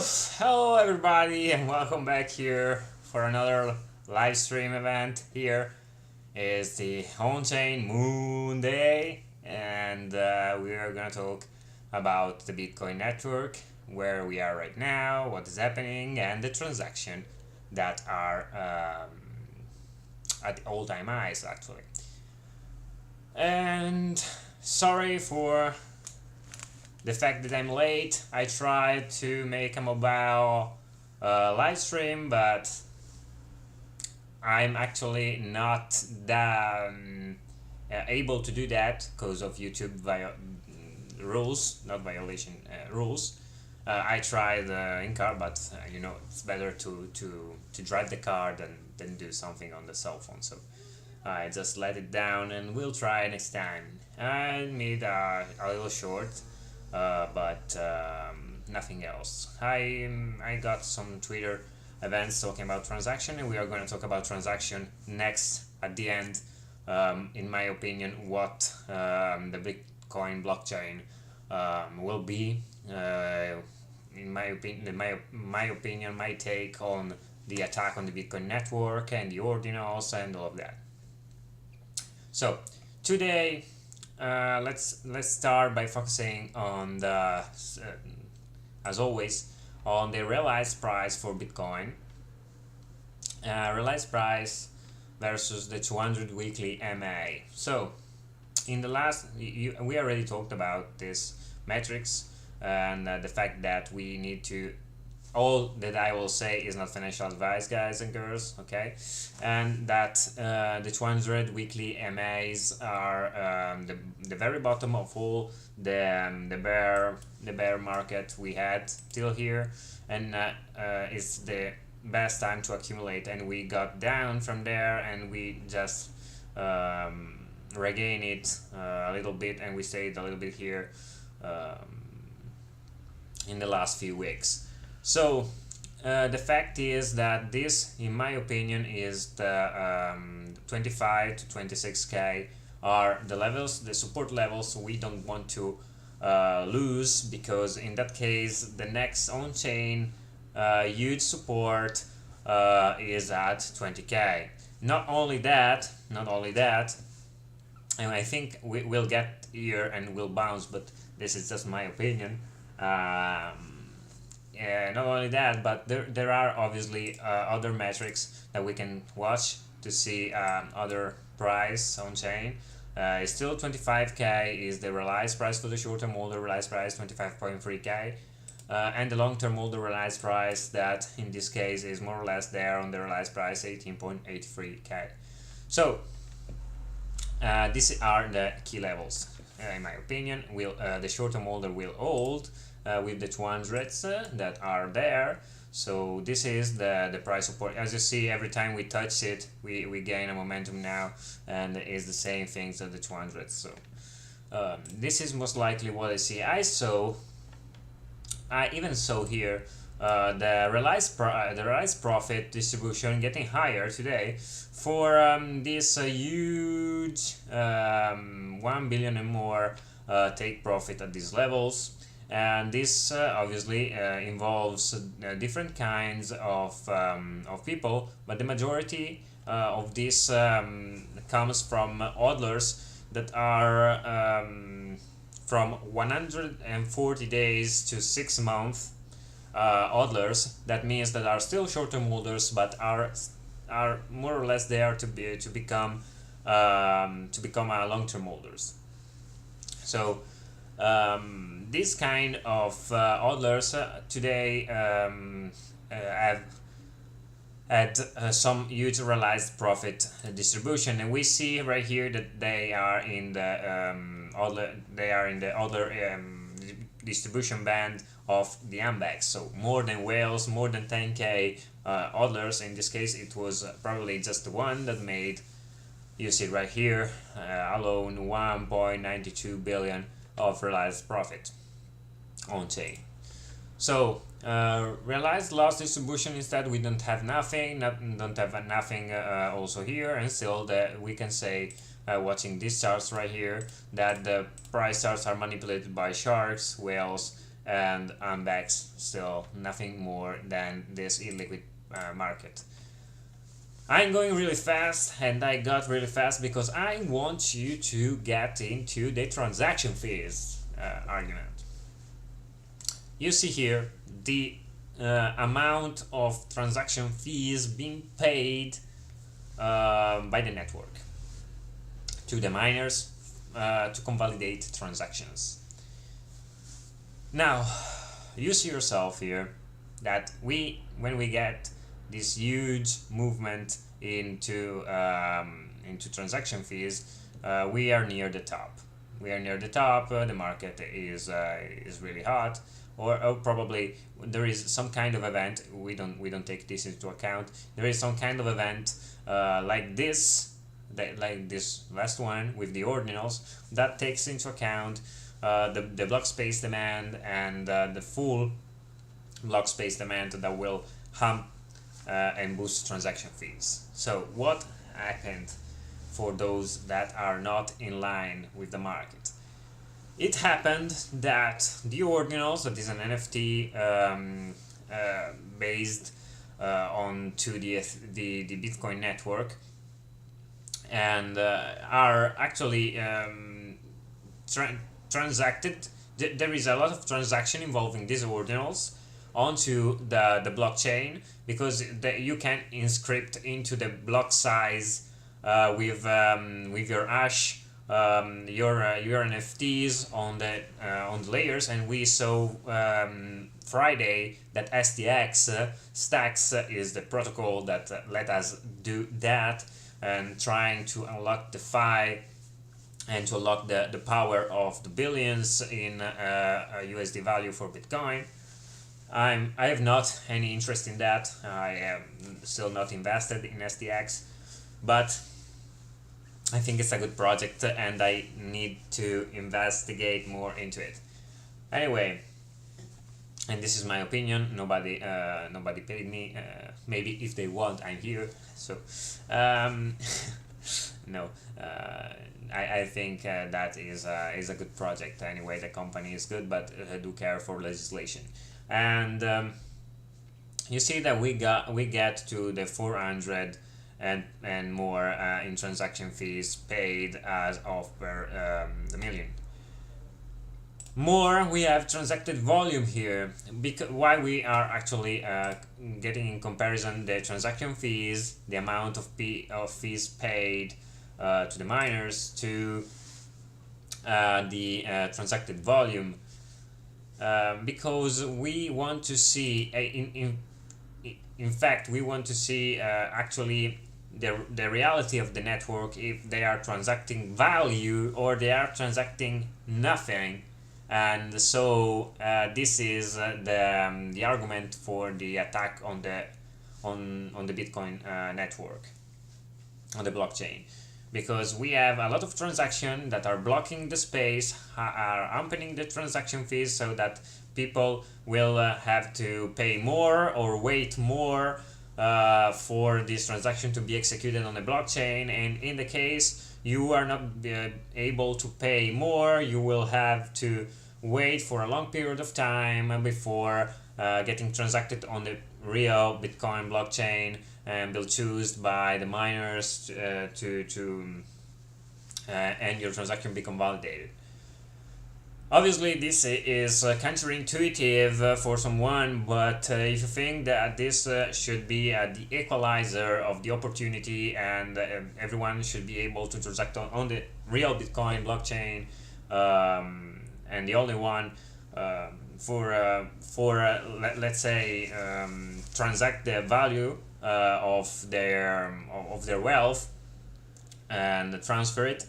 Hello everybody and welcome back here for another live stream event. Here is the Onchain MoonDay, and we are gonna talk about the Bitcoin network, where we are right now, what is happening, and the transaction that are at the all-time highs actually. And sorry for the fact that I'm late. I tried to make a mobile live stream, but I'm actually not that able to do that because of YouTube rules, not violation rules. I tried in car, but it's better to drive the car than do something on the cell phone. So I just let it down, and we'll try next time. I made a little short. But nothing else. I got some Twitter events talking about transaction, and we are going to talk about transaction next at the end. In my opinion, what the Bitcoin blockchain will be. In my opinion, my take on the attack on the Bitcoin network and the ordinals and all of that. So today, let's start by focusing on the, as always, on the realized price for Bitcoin. Realized price versus the 200 weekly MA. So, in the last, we already talked about this metrics and the fact that we need to. All that I will say is not financial advice, guys and girls, okay? And that the 200 weekly MAs are the very bottom of all the bear market we had till here, and it's the best time to accumulate. And we got down from there, and we just regain it a little bit, and we stayed a little bit here in the last few weeks. So the fact is that this, in my opinion, is the 25 to 26k are the levels, the support levels we don't want to lose, because in that case the next on-chain huge support is at 20k. Not only that, and I think we will get here and will bounce, but this is just my opinion. Not only that, but there are obviously other metrics that we can watch to see other price on chain. It's still 25k is the realized price for the short-term holder, realized price 25.3k, and the long-term holder realized price, that in this case is more or less there on the realized price, 18.83k. So these are the key levels. In my opinion, the short-term holder will hold with the 200s that are there. So this is the price support. As you see, every time we touch it, we gain a momentum now, and it's the same things as the 200s. So this is most likely what I see. I even saw here the realized profit distribution getting higher today for this huge 1 billion and more take profit at these levels. And this obviously involves different kinds of people, but the majority of this comes from hodlers that are from 140 days to 6 months hodlers. That means that are still short-term holders, but are more or less there to become long-term holders. So this kind of hodlers today have had some huge realized profit distribution, and we see right here that they are in the other distribution band of the Ambex. So more than whales, more than 10k hodlers. In this case, it was probably just the one that made, you see right here, alone 1.92 billion of realized profit on chain. So realized loss distribution, instead we don't have nothing, also here, and still we can say, watching these charts right here, that the price charts are manipulated by sharks, whales, and I'm back still nothing more than this illiquid market. I'm going really fast, and I got really fast because I want you to get into the transaction fees argument. You see here the amount of transaction fees being paid by the network to the miners to convalidate transactions. Now, you see yourself here that when we get this huge movement into transaction fees, we are near the top. We are near the top. The market is really hot, or probably there is some kind of event. We don't take this into account. There is some kind of event like this, like this last one with the ordinals, that takes into account the block space demand and the full block space demand that will hump and boost transaction fees. So what happened for those that are not in line with the market? It happened that the ordinals, that is an NFT based onto the Bitcoin network, and are actually transacted. There is a lot of transaction involving these ordinals onto the blockchain, because you can inscript into the block size with your hash your NFTs on the layers. And we saw Friday that STX Stacks is the protocol that let us do that, and trying to unlock DeFi and to unlock the power of the billions in USD value for Bitcoin. I have not any interest in that. I am still not invested in STX, but I think it's a good project and I need to investigate more into it. Anyway, and this is my opinion. Nobody paid me. Maybe if they want, I'm here. So no, I think that is a good project. Anyway, the company is good, but I do care for legislation. And you see that we get to the 400 and more in transaction fees paid as of per the million. More, we have transacted volume here. Why we are actually getting in comparison the transaction fees, the amount of fees paid to the miners, to the transacted volume. Because we want to see, in fact, we want to see actually the reality of the network, if they are transacting value or they are transacting nothing. And so this is the argument for the attack on the Bitcoin network, on the blockchain. Because we have a lot of transactions that are blocking the space, are opening the transaction fees, so that people will have to pay more or wait more for this transaction to be executed on the blockchain. And in the case you are not able to pay more, you will have to wait for a long period of time before getting transacted on the real Bitcoin blockchain, and will choose by the miners and your transaction become validated. Obviously, this is counterintuitive for someone, but if you think that this should be the equalizer of the opportunity, and everyone should be able to transact on the real Bitcoin blockchain, and the only one let's say transact the value of their wealth and transfer it.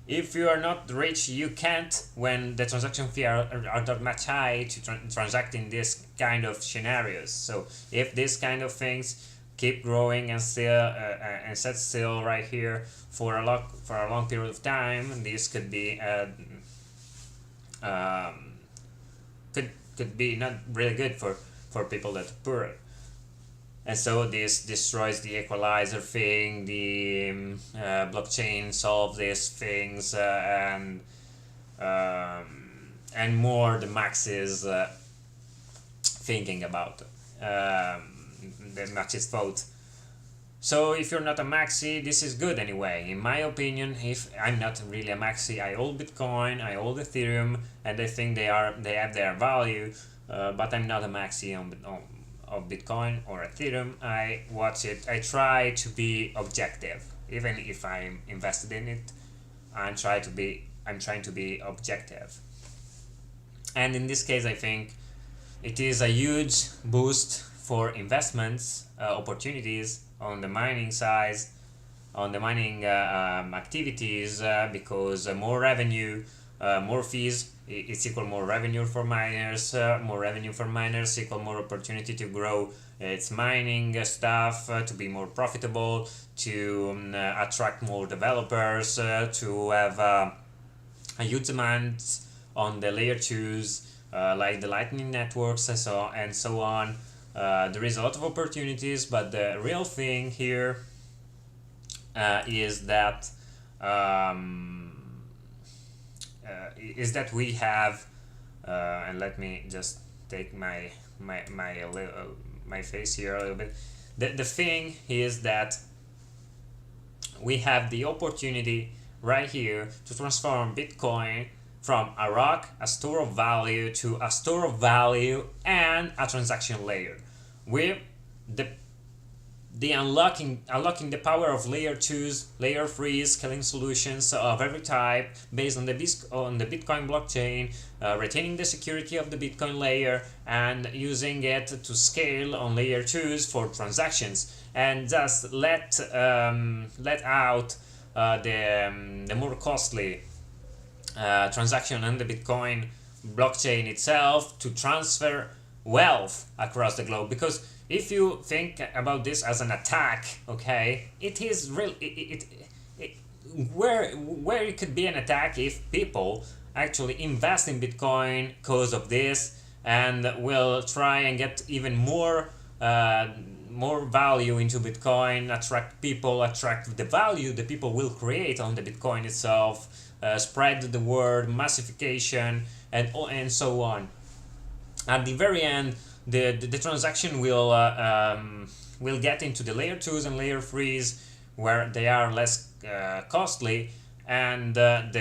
If you are not rich, you can't, when the transaction fee are not much high, to transact in this kind of scenarios. So if this kind of things keep growing and still and set still right here for a long period of time, this could be could be not really good for people that are poor. And so this destroys the equalizer thing. The blockchain solve these things, and and more the max is thinking about, the max's thought. So if you're not a maxi, this is good anyway. In my opinion, if I'm not really a maxi, I hold Bitcoin, I hold Ethereum, and I think they have their value, but I'm not a maxi of Bitcoin or Ethereum. I watch it. I try to be objective, even if I'm invested in it. I'm trying to be objective. And in this case, I think it is a huge boost for investments opportunities on the mining side, on the mining activities, because more revenue, more fees, it's equal more revenue for miners, equal more opportunity to grow its mining stuff, to be more profitable, to attract more developers, to have a huge demand on the layer 2s, like the Lightning networks and so on. There is a lot of opportunities, but the real thing here is that we have, and let me just take my face here a little bit. The thing is that we have the opportunity right here to transform Bitcoin from a rock, a store of value, to a store of value and a transaction layer. With the unlocking the power of layer 2s, layer 3s, scaling solutions of every type based on the Bitcoin blockchain, retaining the security of the Bitcoin layer and using it to scale on layer 2s for transactions, and just let out the more costly transaction on the Bitcoin blockchain itself to transfer wealth across the globe. Because if you think about this as an attack, okay, it is real. Where it could be an attack if people actually invest in Bitcoin because of this and will try and get even more value into Bitcoin, attract the value the people will create on the Bitcoin itself. Spread the word, massification, and so on. At the very end, the transaction will get into the layer 2s and layer 3s where they are less costly, and the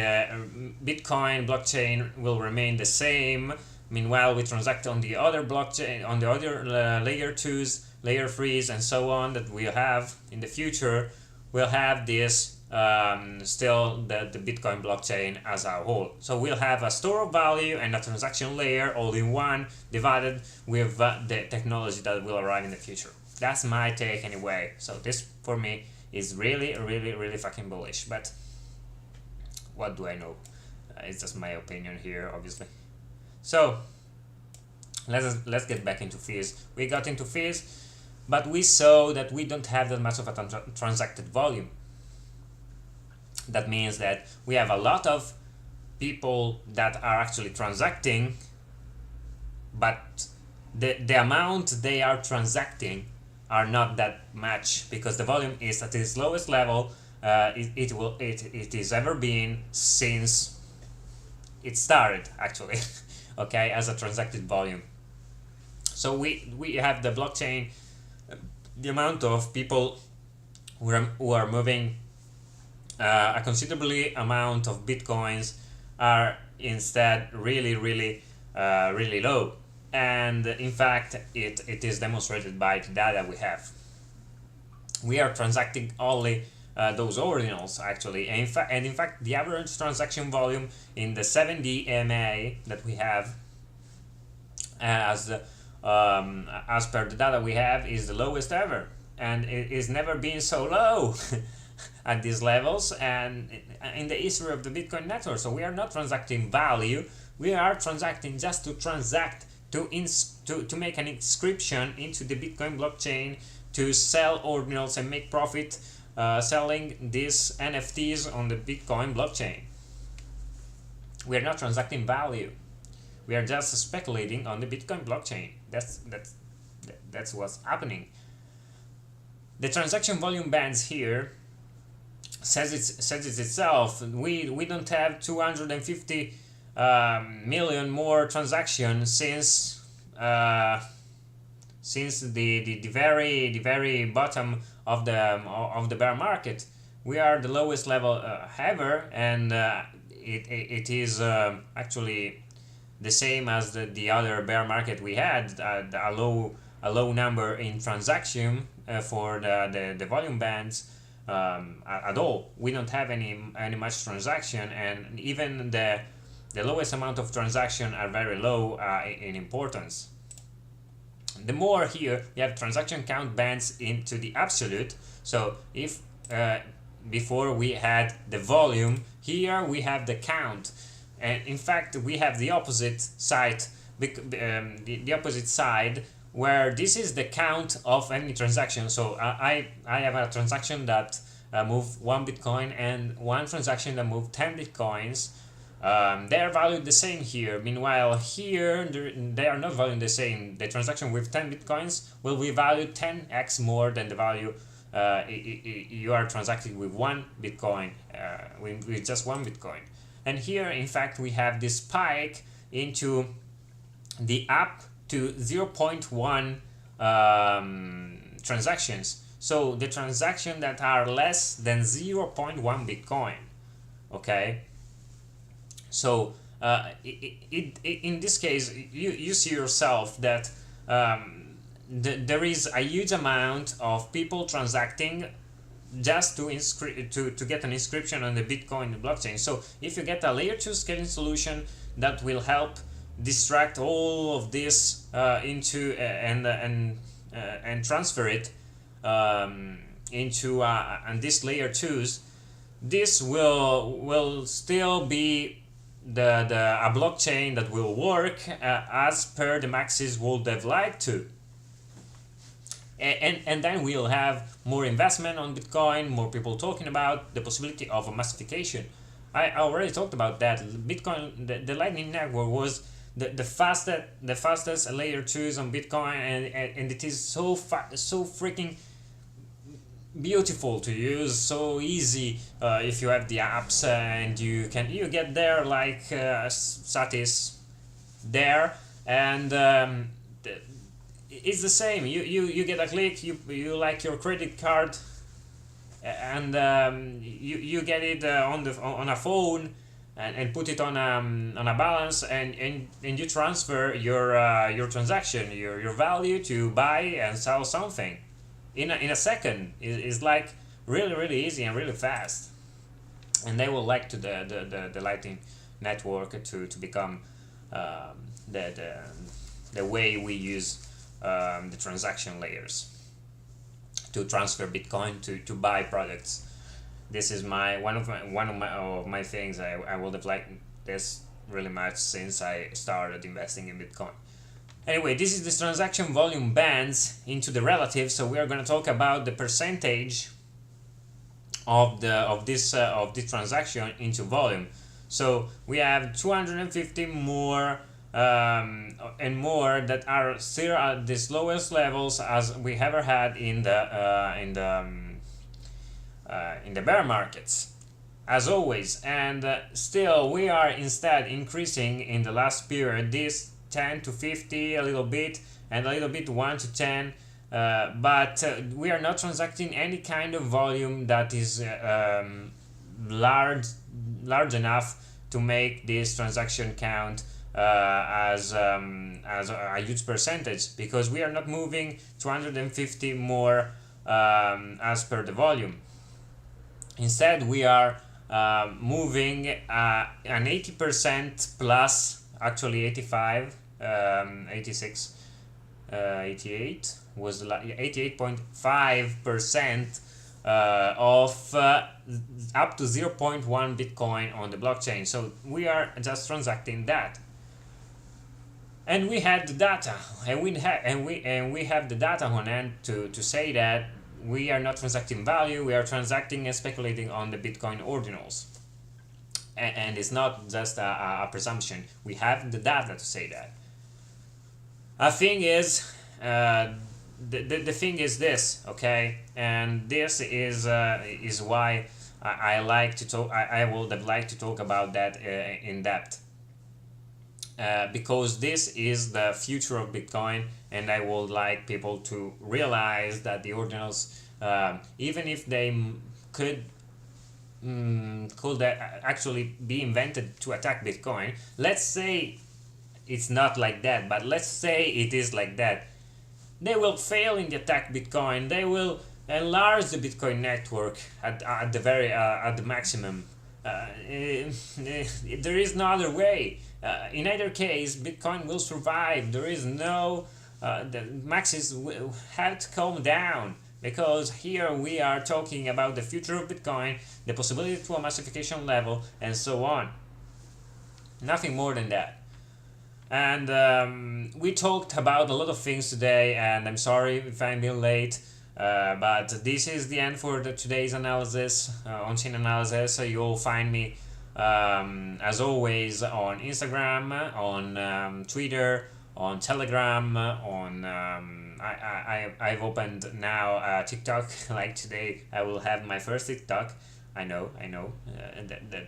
Bitcoin blockchain will remain the same. Meanwhile, we transact on the other blockchain, on the other layer 2s, layer 3s, and so on that we'll have in the future. We'll have this still the Bitcoin blockchain as a whole. So we'll have a store of value and a transaction layer all in one, divided with the technology that will arrive in the future. That's my take anyway. So this for me is really, really, really fucking bullish. But what do I know? It's just my opinion here, obviously. So let's get back into fees. We got into fees, but we saw that we don't have that much of a transacted volume. That means that we have a lot of people that are actually transacting, but the amount they are transacting are not that much, because the volume is at its lowest level it is ever been since it started, actually. Okay, as a transacted volume. So we have the blockchain, the amount of people who are moving a considerably amount of Bitcoins are instead really low, and in fact it is demonstrated by the data we have. We are transacting only those ordinals, actually, and in fact the average transaction volume in the 7D MA that we have as per the data we have is the lowest ever, and it is never been so low at these levels and in the history of the Bitcoin network. So we are not transacting value, we are transacting just to transact, to make an inscription into the Bitcoin blockchain, to sell ordinals and make profit selling these NFTs on the Bitcoin blockchain. We are not transacting value, we are just speculating on the Bitcoin blockchain. That's what's happening. The transaction volume bands here says it itself. We don't have 250 million more transactions since the very bottom of the bear market. We are the lowest level ever, and it is actually the same as the other bear market we had, a low number in transaction for the volume bands at all. We don't have any much transaction, and even the lowest amount of transaction are very low in importance. The more here you have transaction count bands into the absolute. So if before we had the volume, here we have the count, and in fact we have the opposite side, the opposite side, where this is the count of any transaction. So I have a transaction that moved 1 Bitcoin and one transaction that moved 10 Bitcoins. They are valued the same here. Meanwhile, here they are not valued the same. The transaction with 10 Bitcoins will be valued 10x more than the value you are transacting with 1 Bitcoin, with just 1 Bitcoin. And here, in fact, we have this spike into the up to 0.1 transactions. So the transactions that are less than 0.1 Bitcoin. Okay. So in this case, you see yourself that there is a huge amount of people transacting just to get an inscription on the Bitcoin blockchain. So if you get a layer 2 scaling solution that will help distract all of this into and transfer it into and this layer 2s, this will still be a blockchain that will work as per the maxis would have liked to. And then we'll have more investment on Bitcoin, more people talking about the possibility of a massification. I already talked about that. Bitcoin, the Lightning Network was the fastest layer 2s on Bitcoin, and it is so freaking beautiful to use, so easy if you have the apps, and you get there like Satis there, and it's the same. You get a click, you like your credit card, and you get it on a phone, and put it on a balance, and you transfer your transaction, your value, to buy and sell something in a second. It's like really easy and really fast, and they will like to the Lightning Network to become the way we use the transaction layers to transfer Bitcoin to buy products. This is one of my things. I would have liked this really much since I started investing in Bitcoin. Anyway, this is the transaction volume bands into the relative. So we are going to talk about the percentage of this transaction into volume. So we have 250 more and more that are still at the lowest levels as we ever had in the bear markets, as always. And still we are instead increasing in the last period, this 10 to 50 a little bit, and a little bit 1 to 10, but we are not transacting any kind of volume that is large enough to make this transaction count as a huge percentage, because we are not moving 250 more as per the volume. Instead, we are moving an 80% plus, actually 85, 86, 88 was 88.5% of up to 0.1 Bitcoin on the blockchain. So we are just transacting that. And we have the data, and we have the data on hand to say that we are not transacting value, we are transacting and speculating on the Bitcoin ordinals. And it's not just a presumption. We have the data to say that. A thing is, the thing is this, okay, and this is why I like to talk. I would have liked to talk about that in depth. because this is the future of Bitcoin, and I would like people to realize that the ordinals, even if they could actually be invented to attack Bitcoin, let's say it's not like that, but let's say it is like that, they will fail in the attack Bitcoin. They will enlarge the Bitcoin network at the maximum. There is no other way. In either case, Bitcoin will survive. There is no the maxis will have to calm down, because here we are talking about the future of Bitcoin, the possibility to a massification level, and so on. Nothing more than that. And we talked about a lot of things today, and I'm sorry if I'm being late, but this is the end for today's analysis, on-chain analysis. So you'll find me, as always, on Instagram, on Twitter, on Telegram, on I've opened now TikTok. Like today, I will have my first TikTok. I know,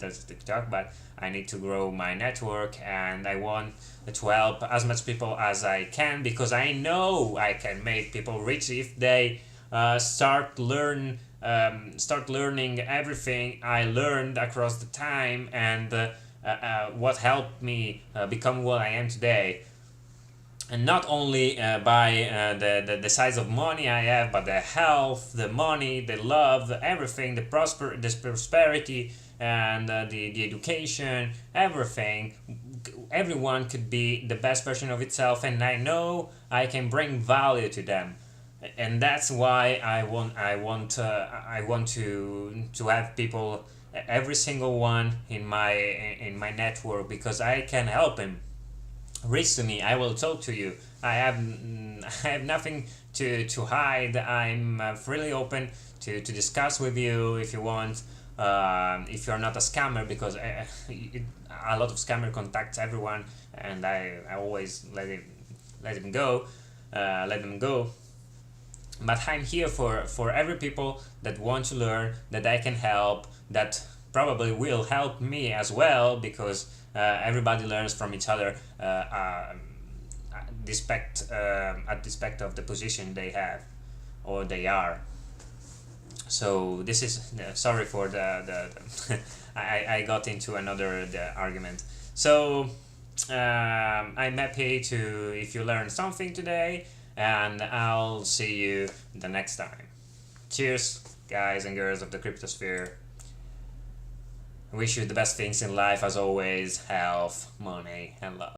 that's TikTok, but I need to grow my network, and I want to help as much people as I can, because I know I can make people rich if they start learning everything I learned across the time, and what helped me become what I am today. And not only by the size of money I have, but the health, the money, the love, everything, the prosperity, and the education, everything. Everyone could be the best version of itself, and I know I can bring value to them, and that's why I want to have people, every single one in my network, because I can help him. Reach to me, I will talk to you. I have nothing to hide. I'm freely open to discuss with you if you want. If you're not a scammer, because a lot of scammer contacts everyone, and I always let them go. But I'm here for every people that want to learn, that I can help, that probably will help me as well, because everybody learns from each other at the spect of the position they have or they are. So this is sorry for the I got into another argument. So I'm happy to if you learned something today, and I'll see you the next time. Cheers, guys and girls of the cryptosphere. I wish you the best things in life, as always: health, money, and love.